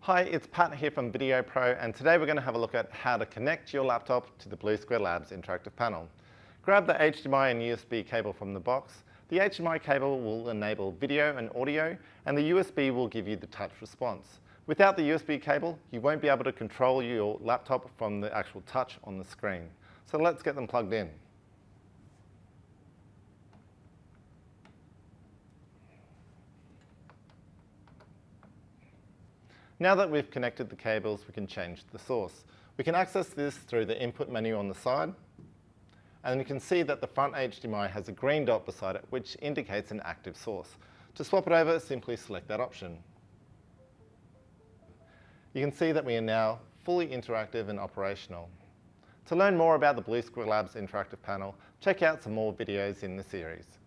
Hi, it's Pat here from Videopro, and today we're going to have a look at how to connect your laptop to the Blue Square Labs interactive panel. Grab the HDMI and USB cable from the box. The HDMI cable will enable video and audio, and the USB will give you the touch response. Without the USB cable, you won't be able to control your laptop from the actual touch on the screen. So let's get them plugged in. Now that we've connected the cables, we can change the source. We can access this through the input menu on the side, and you can see that the front HDMI has a green dot beside it, which indicates an active source. To swap it over, simply select that option. You can see that we are now fully interactive and operational. To learn more about the Blue Square Labs interactive panel, check out some more videos in the series.